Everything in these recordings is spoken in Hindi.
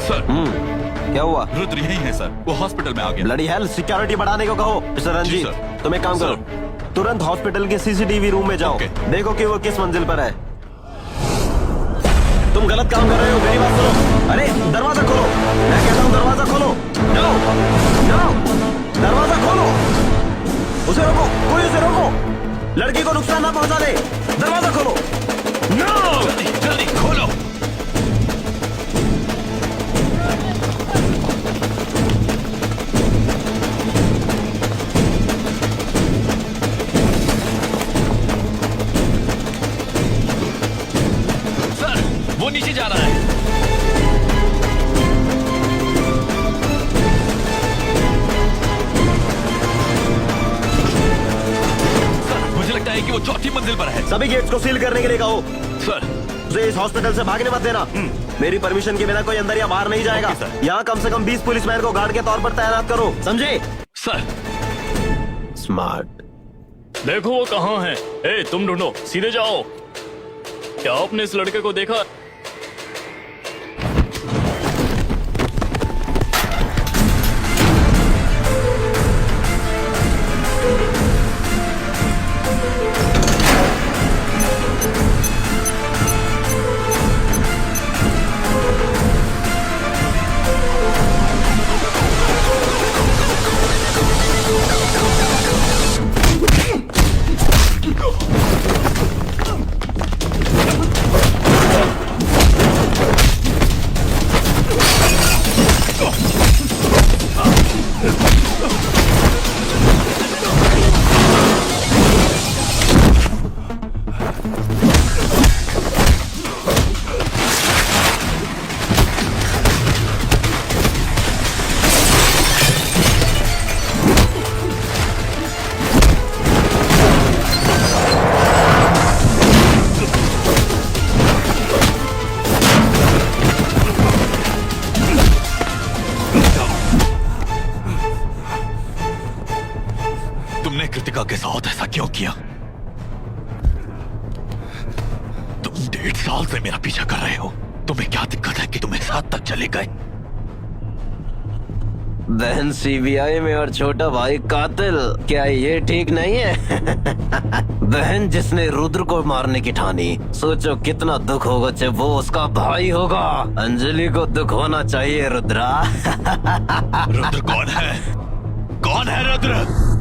सर। क्या हुआ? रुद्र यही है सर, वो हॉस्पिटल में आ गया। ब्लडी हेल, सिक्योरिटी बढ़ाने को कहो। Mister Ranjit, sir. तुम एक काम करो, तुरंत हॉस्पिटल के सीसीटीवी रूम में जाओ, देखो कि वो किस मंजिल पर है। तुम गलत काम कर रहे हो, मेरी बात सुनो। अरे दरवाजा खोलो, मैं कहता हूँ दरवाजा खोलो। जाओ जाओ, दरवाजा खोलो। उसे रोको, कोई उसे रोको, लड़की को नुकसान ना पहुंचा दे। दरवाजा खोलो। नो, जल्दी जल्दी खोलो। सर, वो नीचे जा रहा है। मुझे लगता है कि वो चौथी मंजिल पर है। सभी गेट्स को सील करने के लिए कहो। सर, उसे इस हॉस्पिटल से भागने मत देना। मेरी परमिशन के बिना कोई अंदर या बाहर नहीं जाएगा। यहाँ कम से कम 20 पुलिसमैन को गार्ड के तौर पर तैनात करो, समझे? सर। स्मार्ट। देखो वो कहाँ है। ए, तुम ढूंढो, सीधे जाओ। क्या आपने इस लड़के को देखा? तुमने कृतिका के साथ ऐसा क्यों किया? तुम 1.5 साल से मेरा पीछा कर रहे हो। तुम्हें क्या दिक्कत है कि तुम इस हद तक चले गए? बहन सीबीआई में और छोटा भाई कातिल, क्या ये ठीक नहीं है? बहन जिसने रुद्र को मारने की ठानी, सोचो कितना दुख होगा जब वो उसका भाई होगा। अंजलि को दुख होना चाहिए रुद्रा। रुद्र कौन है? कौन है रुद्र?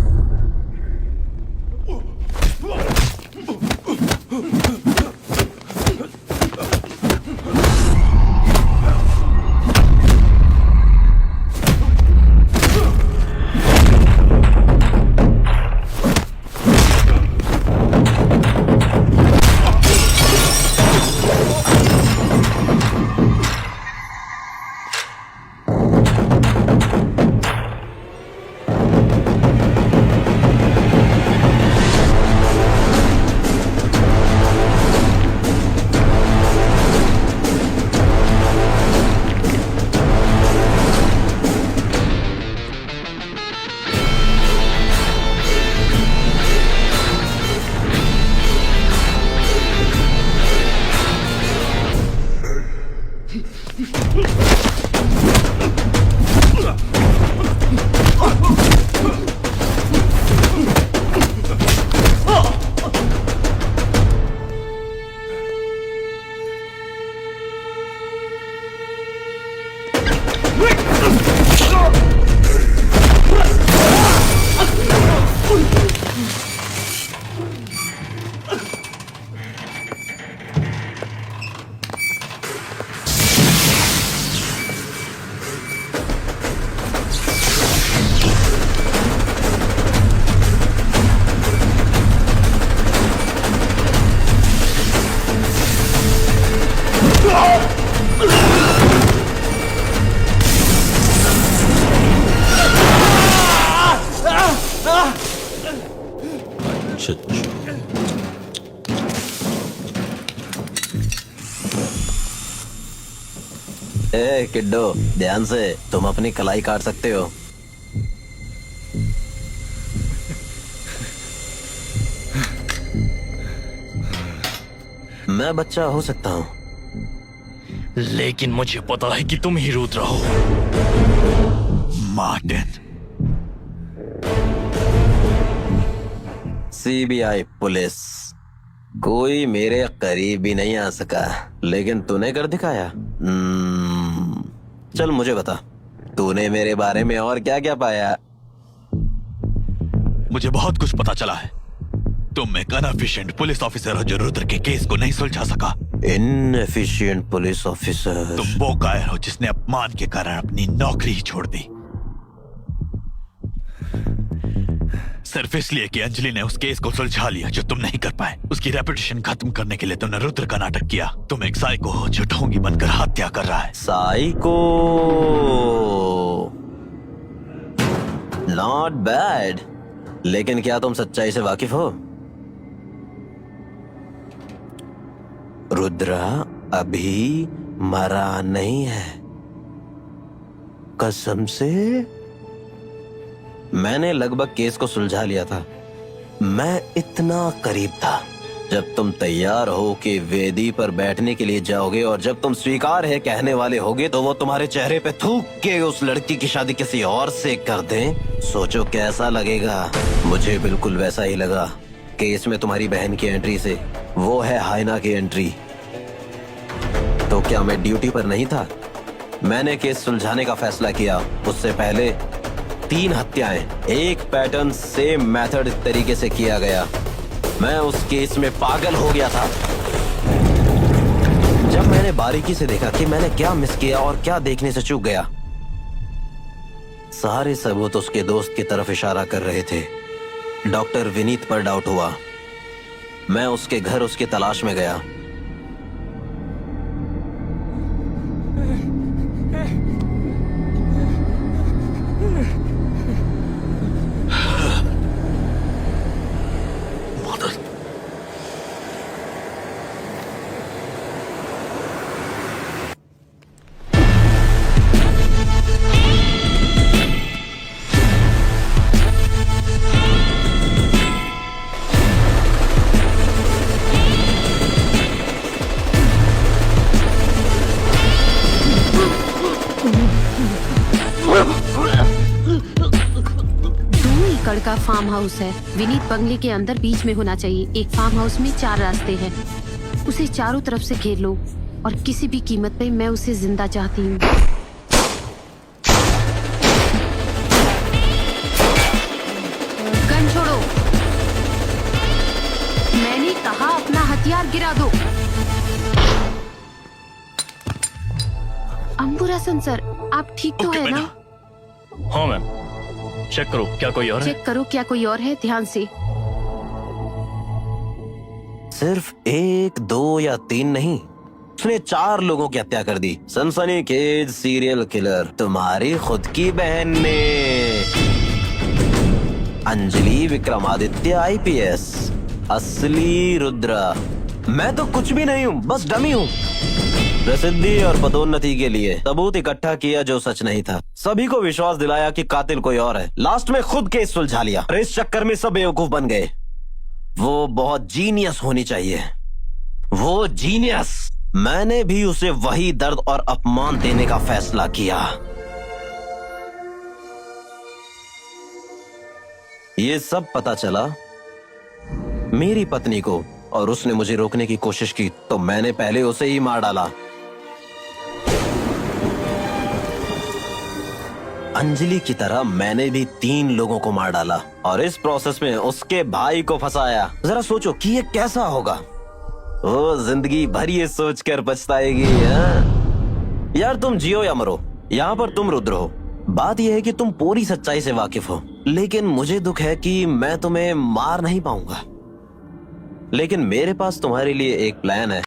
ए किड्डो, ध्यान से, तुम अपनी कलाई काट सकते हो। मैं बच्चा हो सकता हूँ, लेकिन मुझे पता है कि तुम ही रुद्र हो। मार्टिन, सीबीआई पुलिस, कोई मेरे करीब भी नहीं आ सका, लेकिन तूने कर दिखाया। चल मुझे बता, तूने मेरे बारे में और क्या क्या पाया? मुझे बहुत कुछ पता चला है। तुम एक अनएफिशिएंट पुलिस ऑफिसर हो जो रुद्र के केस को नहीं सुलझा सका। Inefficient police officer? तुम वो कायर हो जिसने अपमान के कारण अपनी नौकरी ही छोड़ दी, सिर्फ इसलिए कि अंजलि ने उस केस को सुलझा लिया जो तुम नहीं कर पाए। उसकी रेपुटेशन खत्म करने के लिए तुमने रुद्र का नाटक किया। तुम एक साइको हो जो ढोंगी बनकर हत्या कर रहा है। साइको? नॉट बैड, लेकिन क्या तुम सच्चाई से वाकिफ हो? रुद्र अभी मरा नहीं है, कसम से। मैंने लगभग केस को सुलझा लिया था। मैं इतना करीब था। जब तुम तैयार हो कि वेदी पर बैठने के लिए जाओगे और जब तुम स्वीकार है कहने वाले होगे तो वो तुम्हारे चेहरे पे थूक के उस लड़की की शादी किसी और से कर दें, सोचो कैसा लगेगा। मुझे बिल्कुल वैसा ही लगा केस में तुम्हारी बहन की एंट्री से। वो है हाइना की एंट्री। तो क्या मैं ड्यूटी पर नहीं था? मैंने केस सुलझाने का फैसला किया। उससे पहले 3 हत्याएं एक पैटर्न सेम मेथड तरीके से किया गया। मैं उस केस में पागल हो गया था। जब मैंने बारीकी से देखा कि मैंने क्या मिस किया और क्या देखने से चूक गया, सारे सबूत उसके दोस्त की तरफ इशारा कर रहे थे। डॉक्टर विनीत पर डाउट हुआ। मैं उसके घर उसकी तलाश में गया। का फार्म हाउस है। विनीत बंगले के अंदर बीच में होना चाहिए। एक फार्म हाउस में 4 रास्ते हैं। उसे चारों तरफ से घेर लो और किसी भी कीमत पे मैं उसे जिंदा चाहती हूँ। गन छोड़ो, मैंने कहा अपना हथियार गिरा दो। अंबुरासन सर, आप ठीक तो है ना? हाँ मैम, चेक करो क्या कोई और है? चेक करो क्या कोई और है, ध्यान से। सिर्फ 1, 2 या 3 नहीं, उसने 4 लोगों की हत्या कर दी। सनसनीखेज सीरियल किलर तुम्हारी खुद की बहन ने। अंजलि विक्रमादित्य IPS, असली रुद्र। मैं तो कुछ भी नहीं हूँ, बस डमी हूँ। प्रसिद्धि और पदोन्नति के लिए सबूत इकट्ठा किया जो सच नहीं था। सभी को विश्वास दिलाया कि कातिल कोई और है। लास्ट में खुद केस सुलझा लिया। इस चक्कर में सब बेवकूफ बन गए। वो बहुत जीनियस होनी चाहिए, वो जीनियस। मैंने भी उसे वही दर्द और अपमान देने का फैसला किया। ये सब पता चला मेरी पत्नी को और उसने मुझे रोकने की कोशिश की तो मैंने पहले उसे ही मार डाला। अंजलि की तरह मैंने भी 3 लोगों को मार डाला और इस प्रोसेस में उसके भाई को फंसाया। जरा सोचो कि ये कैसा होगा। वो जिंदगी भर ये सोचकर पछताएगी। यार तुम जियो या मरो, यहाँ पर तुम रुद्र हो। बात यह है कि तुम पूरी सच्चाई से वाकिफ हो, लेकिन मुझे दुख है कि मैं तुम्हें मार नहीं पाऊंगा। लेकिन मेरे पास तुम्हारे लिए एक प्लान है।